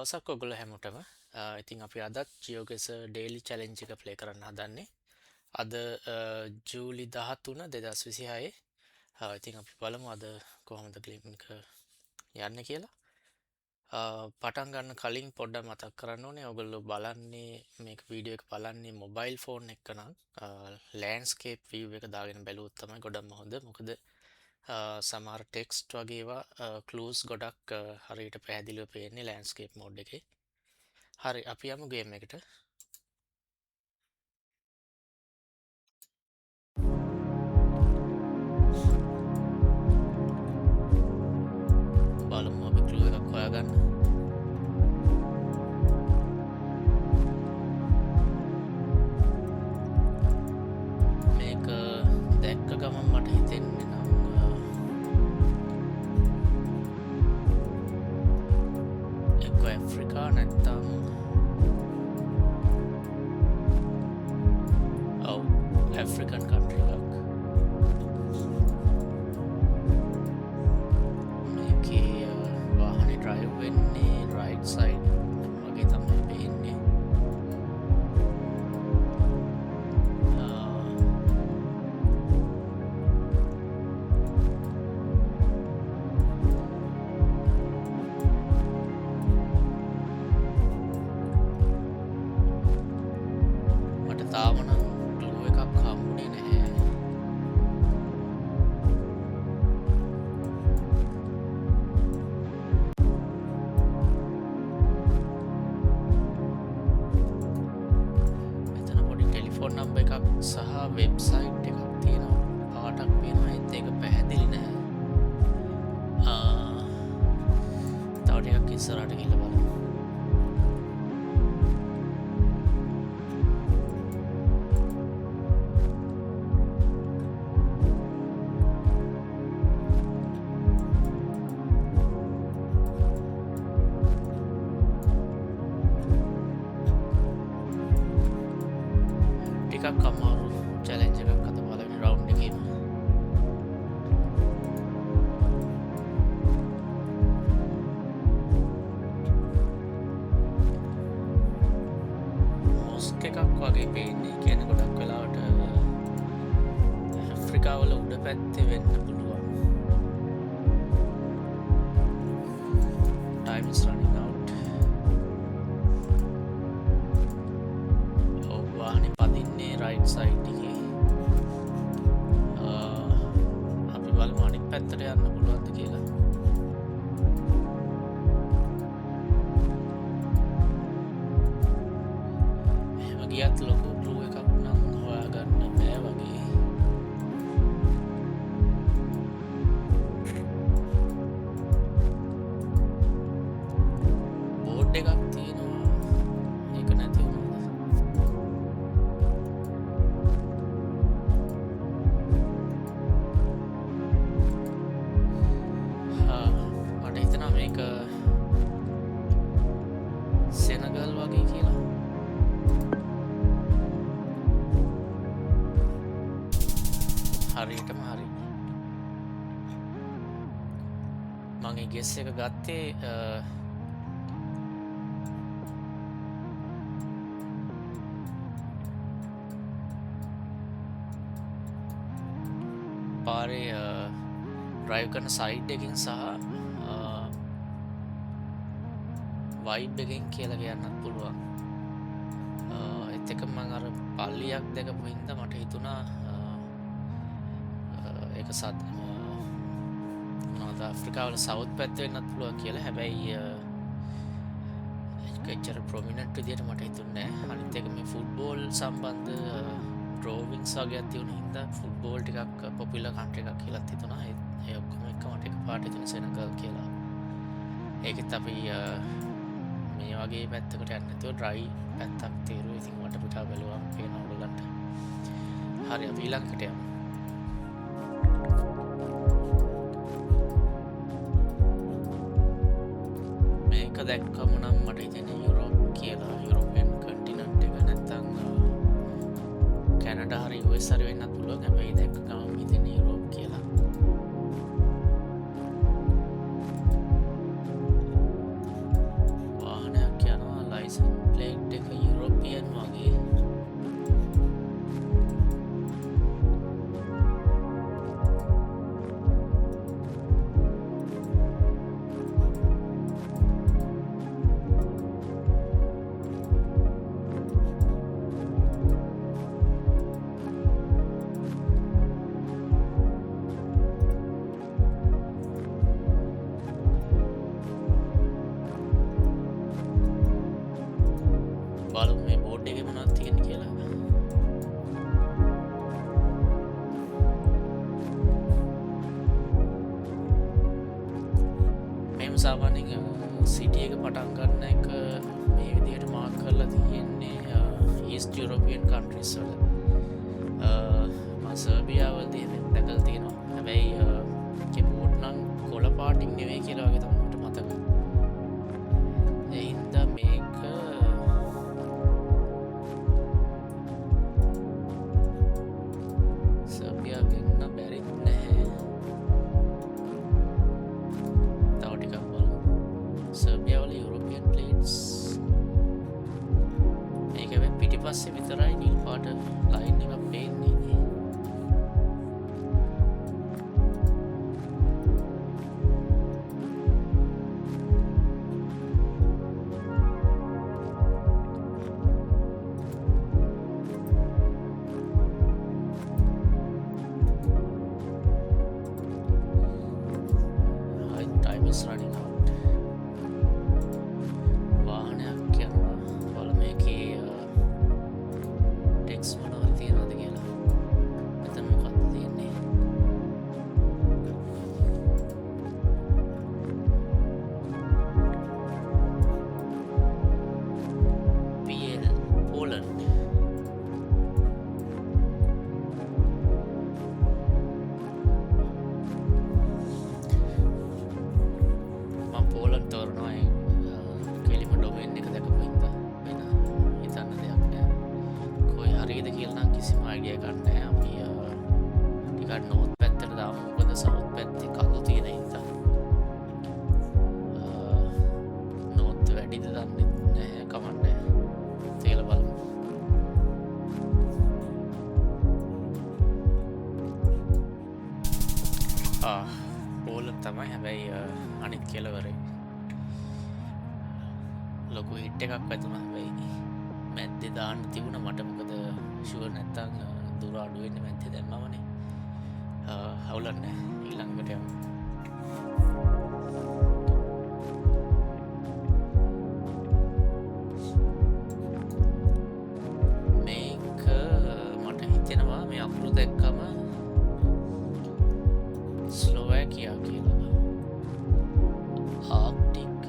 දවසක් ඔයගොල්ලෝ හැමෝටම ඉතින් අපි අදත් GeoGuessr daily challenge එක play කරන්න හදන්නේ. අද ජූලි 13 2026. ඉතින් අපි බලමු අද කොහොමද game එක යන්නේ කියලා. පටන් ගන්න කලින් පොඩ්ඩක් මතක් කරන්න ඕනේ ඔයගොල්ලෝ බලන්නේ මේක වීඩියෝ එක බලන්නේ මොබයිල් ෆෝන් එක නම් landscape view එක දාගෙන බැලුවොත් තමයි ගොඩක්ම හොඳ. මොකද සමහර ටෙක්ස්ට් වගේ ඒවා clues ගොඩක් හරියට පැහැදිලිව පේන්නේ landscape mode එකේ. හරි අපි යමු game එකට. බලමු අපි clue එකක් හොයාගන්න. මේක දැක්ක ගමන් මට හිතෙන්නේ නම් එක්ක ඇෆ්‍රිකා නැත්තම් ඔව් ඇෆ්‍රිකන් කන්ට්‍රි එකක්. මේකේ වාහනේ drive වෙන්නේ right side වගේ තමයි පේන්නේ. මට තාම නම් clue එකක් හම්බුනේ නැහැ. මෙතන පොඩි ටෙලිෆෝන් නම්බර් එකක් සහ වෙබ්සයිට් එකක් තියෙනවා. පාටක් පේනවා ඒත් ඒක පැහැදිලි නැහැ. තව ටිකක් ඉස්සරහට ගිහලා බලමු. ටිකක් අමාරු challenge එකක් අද පළවෙනි round එකේම. මොස්ක් එකක් වගේ පේන්නේ. කියන්නේ ගොඩක් වෙලාවට ඇෆ්‍රිකාවල උඩ පැත්තේ වෙන්න පුළුවන්. Time is running out. ඔව් වාහනේ පදින්නේ right side එකේ. අපි බලමු අනිත් පැත්තට යන්න පුළුවන්ද කියලා. එහෙම ගියත් ලොකු clue එකක් නම් හොයාගන්න බෑ වගේ. බෝඩ් එකක් තියෙනවා. ඒක නැති වුණාද? මට හිතෙනවා මේක සෙනගල් වගේ කියලා. හරියටම හරි. මම ඒ ගෙස් එක ගත්තේ පාරේ drive කරන side එකකින් සහ vibe එකකින් කියලා කියන්නත් පුළුවන්. ඒත් එක මම අර පල්ලියක් දැකපු හින්දා මට හිතුණා ඒක මොනවද ඇෆ්‍රිකාවල සවුත් පැත්තේ වෙන්නත් පුළුවන් කියලා. හැබැයි ඒක එච්චර ප්‍රොමිනන්ට් විදියට මට හිතුන්නේ නැහැ. අනිත් එක මේ ෆුට්බෝල් සම්බන්ධ ඩ්‍රෝවිංස් වගේ තියෙන හින්දා ෆුට්බෝල් ටිකක් පොපුලර් කන්ට්‍රි එකක් කියලා හිතුණා. ඒ ඔක්කොම එක මට එකපාරට හිතුනේ සෙනගල් කියලා. ඒකෙත් අපි මේ වගේ පැත්තකට යන්නේ නැතුව ඩ්‍රයි පැත්තක් තීරුවා. ඉතින් මට පිටා බැලුවම පේනවා ඔයගලන්ට. හරි අපි ඊළඟට යමු. මේක දැක්කම නම් මට හිතෙන්නේ යුරෝප් කියලා. යුරෝපියන් කන්ටිනන්ට් එක නැත්තම් කැනඩා හරි US හරි වෙන්නත් පුළුවන්. හැබැයි දැක්ක ගමන් හිතෙන්නේ යුරෝප් කියලා. වාහන සාමාන්‍යයෙන් සිටි එක පටන් ගන්න එක මේ විදිහට මාක් කරලා තියෙන්නේ ඊස්ට් යුරෝපියන් කන්ට්‍රීස් වල. මම සර්බියාවලදී දැකලා තියෙනවා. හැබැයි ඒකේ බෝඩ් නම් කොළ පාටින් නෙවෙයි කියලා වගේ තමයි මට මතක. ඒ හින්දා මේක සර්බියාවෙන් නම් බැරිත් නැහැ. තව ටිකක් බලමු. සර්බියාවල යුරෝපියන් ප්ලේට්ස් මේක වෙ පිටිපස්සේ විතරයි නිල් පාට ලයින් එකක් පේන්නේ. Time is running out. වාහනයක් යනවා. බලමු මේකේ ටෙක්ස් මොනවද තියෙනවද කියලා. මෙතන මොකක්ද තියෙන්නේ? PL Poland. පෝලන් තෝරනවා කෙලිම ඩොමෙන් එක දැකපු හින්දා වෙන හිතන්න දෙයක් නෑ. කොයි හරියද කියලා නම් කිසිම අයිඩියා ගන්න නෑ. අපි ටිකක් නෝත් පැත්තට දාමු. මොකද සවුත් පැත්තේ කඳු තියෙන හින්දා නෝත් වැඩිද දන්නේ නැහැ. කමන්නේ තියලා බලමු. පෝලන් තමයි. හැබැයි අනිත් කෙලවරේ ලොකු හිට් එකක් වැතුණා. හැබැයි මැද්දේ දාන්න තිබුණා මට. මොකද ෂුවර් නැත්තම් දුර අඩු වෙන්නේ මැද්දේ දැම්මමනේ. හවුලක් නැහැ. ඊළඟට යමු. මේක මට හිතෙනවා මේ අකුරු දැක්කම ස්ලෝවාකියා කියලා. ආර්ක්ටික්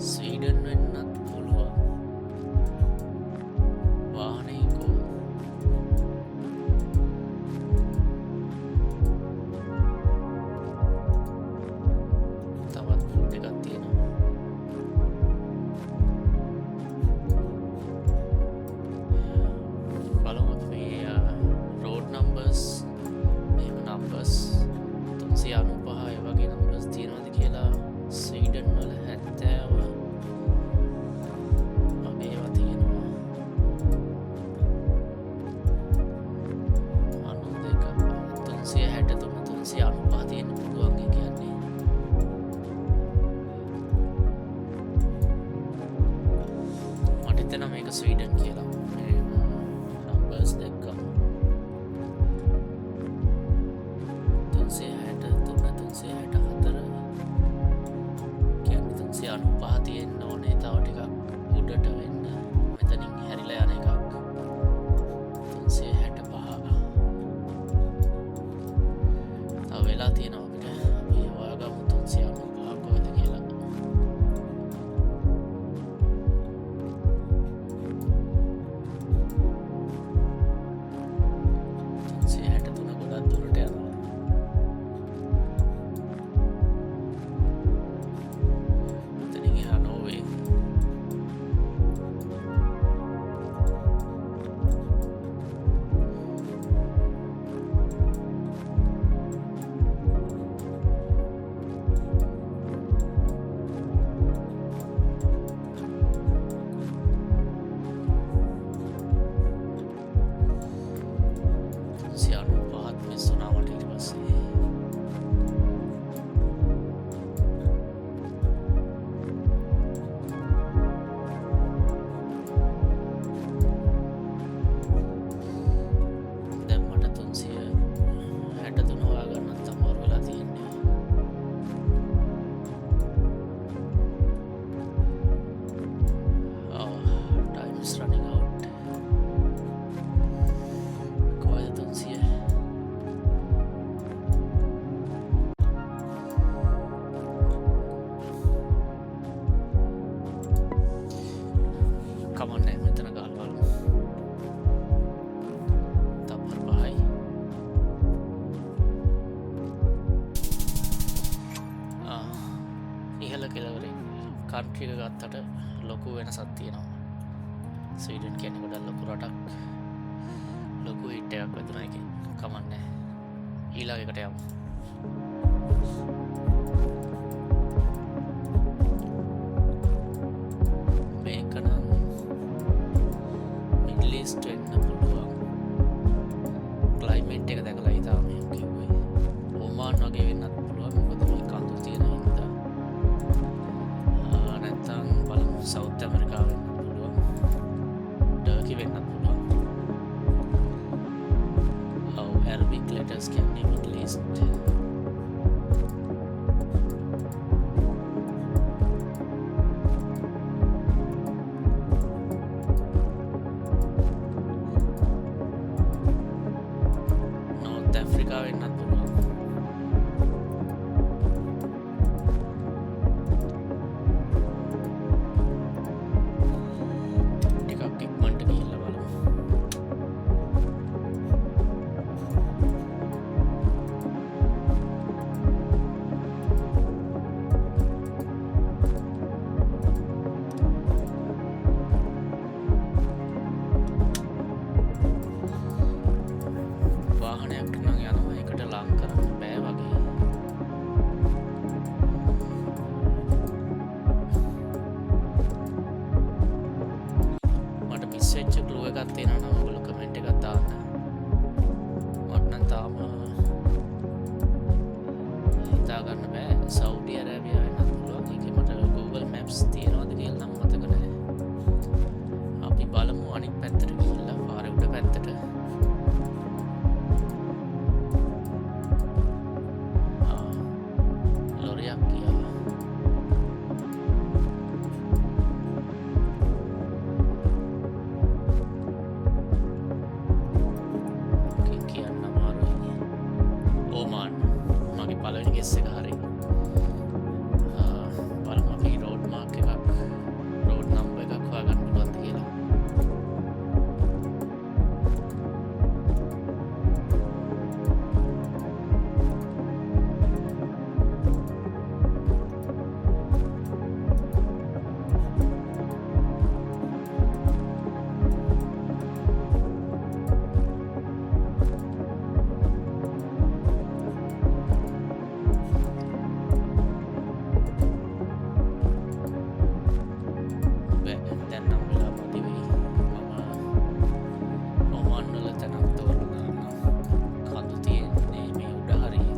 ස්වීඩන් වෙන්නත් පුළුවන්. වාහනයකෝ තවත් බෝඩ් එකක් තියෙනවා. බලමු මේ රෝඩ් නම්බර්ස් එහෙම නම්බර්ස් 395 වගේ නම්බර්ස් තියෙනවද කියලා. ස්වීඩන් වල 70 වගේ ඒවා තියෙනවා. 92 363 395 තියෙන්න පුළුවන්. ඒ කියන්නේ මට හිතෙනවා මේක ස්වීඩන් කියලා. මේ නම්බර්ස් දැක්කම 363 කියන්නේ 395 තියෙන්න ඕනේ. තව ටිකක් උඩට වෙන්න. මෙතනින් හැරිලා යන එකක් 365. තව වෙලා තියෙනවා අපිට. අපි හොයාගමු 395 කොහෙද කියලා. 363 ගොඩක් දුරට යනවා. එතනින් එහා නෝවේ. කමන්නේ මෙතන ගහලා බලමු. තප්පර 5යි. ඉහළ කෙළවරේ කන්ට්‍රි එක ගත්තට ලොකු වෙනසක් තියෙනවා. ස්වීඩන් කියන්නේ ගොඩක් ලොකු රටක්. ලොකු හිට් එකක් වැදුනා එකේ. කමන්නේ. ඊළඟ එකට යමු. මේක නම් මිඩල් ඊස්ට් වෙන්න පුළුවන්. ක්ලයිමේට් එක දැකලා ඉතාලම මෙහෙම කිව්වේ. ඔමාන් වගේ වෙන්නත් පුළුවන්. මොකද මේ කඳු තියෙන හින්දා. නැත්තම් බලමු සවුත් ඇමරිකාව වෙන්න පුළුවන්. ටර්කි වෙන්නත් පුළුවන්. Arabic letters කියන්නේ Middle East. North Africa වෙන්නත් පුළුවන්. ටිකක් ඉක්මනට ගිහිල්ලා බලමු. වාහනයක් නම් යනවා එකට ලං කරන්න බෑ වගේ. මට මිස් වෙච්ච ක්ලූ එකක් තියෙනවා නම් ඔයගොල්ලෝ කමෙන්ට් එකක් දාන්න. මට නම් තාම හිතා ගන්න බෑ. සෞදි අරාබියා වෙන්නත් පුළුවන්. ඒකේ මට Google Maps තියෙනවද කියලා නම් මතක නැහැ. අපි බලමු අනිත් පැත්තට ගිහිල්ලා පාරේ උඩ පැත්තට. ලොරියක් ගියා. කියන්න අමාරුයි. ඕමාන් මගේ පළවෙනි ගෙස් එක හරි. බලමු අපි රෝඩ් මාක් එකක් රෝඩ් නම්බර් එකක් හොයාගන්න පුළුවන්ද කියලා. දැන් නම් වෙලා මදි වෙයි. මම ඔමාන් වල තැනක් තෝරලා දාන්න. කඳු තියෙන්නේ මේ උඩ හරිය.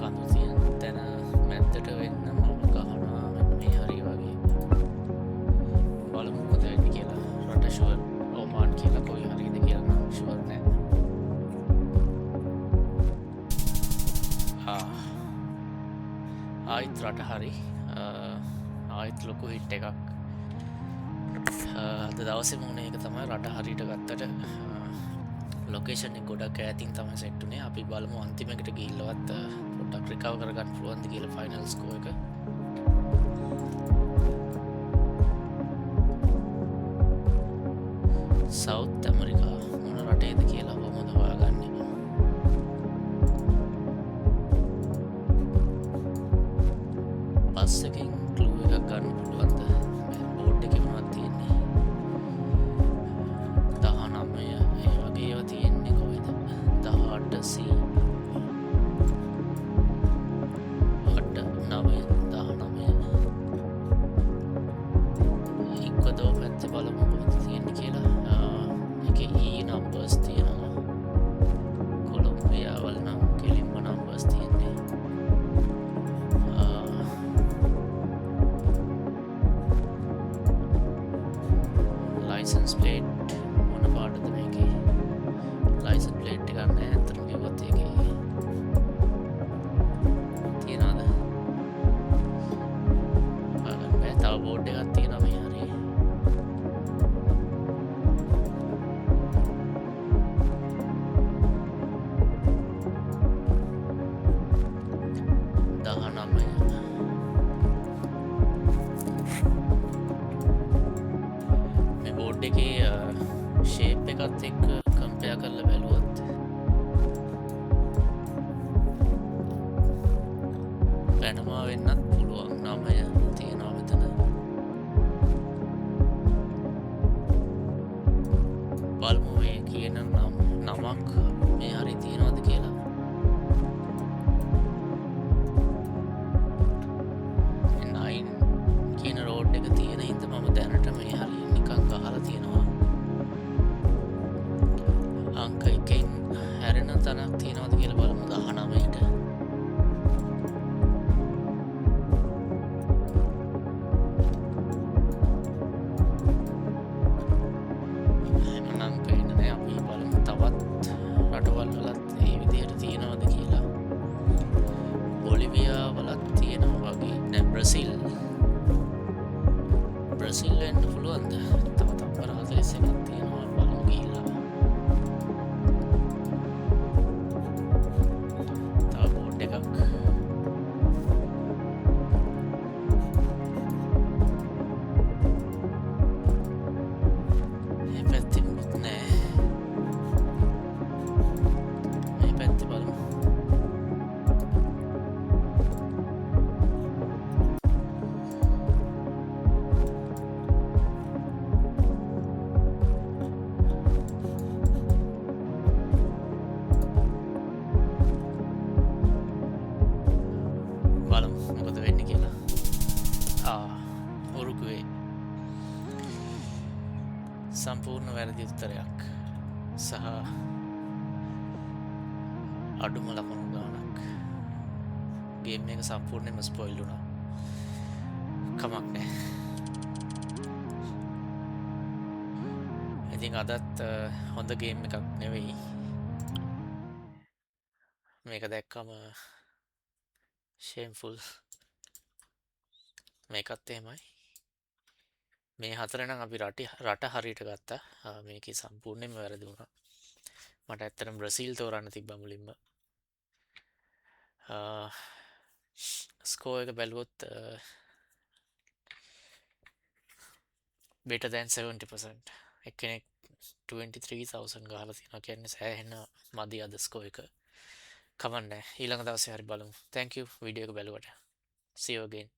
කඳු තියෙන තැන මැද්දට වෙන්න මම ගහනවා මෙන්න මේ හරිය වගේ. බලමු මොකද වෙන්නේ කියලා. රට ෂුවර් ඔමාන් කියලා කොයි හරියද කියලා නම් ෂුවර් නෑ. ආයිත් රට හරි. ආයිත් ලොකු හිට් එකක්. අද දවසේ මුනේ එක තමයි රට හරියට ගත්තට ලොකේෂන් එක ගොඩක් ඈතින් තමයි සෙට් උනේ. අපි බලමු අන්තිම එකට ගිහිල්ලවත් පොඩ්ඩක් රිකවර් කරගන්න පුළුවන්ද කියලා ෆයිනල් ස්කෝර් එක. සවුත් ඇමරිකා මොන රටේද කියලා කොහොමද හොයාගන්නේ? බස් එකකින් ක්ලූ එකක් ගන්න පුළුවන්ද? බෝඩ් එකේ මොනවද තියෙන්නේ? 19 ඒ වගේ ඒවා තියෙන්නේ කොහෙද? 18 C 8 9 19 ඉක්වඩෝර් පැත්තේ බලමු මොකද තියෙන්නේ කියලා. ඒකේ E numbers තියෙනවා. කොලොම්බියා වල නම් කෙලින්ම numbers තියෙන්නේ. license plate මොන පාටද මේකේ? license plate එකක් නැහැ අතන කිව්වත් ඒකේ තියනවාද? බලන්න බෑ. තව බෝඩ් එකක් තියෙනවා මේ හරිය. එකත් එක්ක කම්පයා කරලා බැලුවොත් පැනමා වෙන්නත් පුළුවන්. 9 තියෙනවා මෙතන. බලමු මේ කියන නමක් මේ හරි තියෙනවද කියලා. 9 කියන රෝඩ් එක තියෙන හින්දා මම දැනට මේ හරි නිකන් ගහලා තියෙනවා. අංක 1කින් හැරෙන තැනක් තියෙනවද කියලා බලමු. 19ට බ්‍රසිල් වෙන්න පුළුවන්ද? තව තප්පර 41ක් තියෙනවා. බලමු ගිහිල්ලා. තව බෝඩ් එකක්. මේ පැත්තේ මොකුත් නෑ. මේ පැත්තේ බලමු. මොකද වෙන්නේ කියලා. උරුගුවේ සම්පූර්ණ වැරදි උත්තරයක් සහ අඩුම ලකුණු ගානක්. ගේම් එක සම්පූර්ණයෙන්ම ස්පොයිල් වුණා. කමක් නෑ. ඉතින් අදත් හොඳ ගේම් එකක් නෙවෙයි. මේක දැක්කම ෂේම්ෆුල්. මේකත් එහෙමයි. මේ 4 නම් අපි රට හරියට ගත්තා. මේකේ සම්පූර්ණයෙන්ම වැරදි වුණා. මට ඇත්තටම බ්‍රසීල් තෝරන්න තිබ්බා මුලින්ම. ස්කෝර් එක බැලුවොත් better than 70%. එක්කෙනෙක් 23,000 ගහලා තියෙනවා කියන්නේ සෑහෙන මදි අද ස්කෝර් එක. කමක් නැහැ. ඊළඟ දවසේ හරි බලමු. Thank you වීඩියෝ එක බැලුවට. See you again.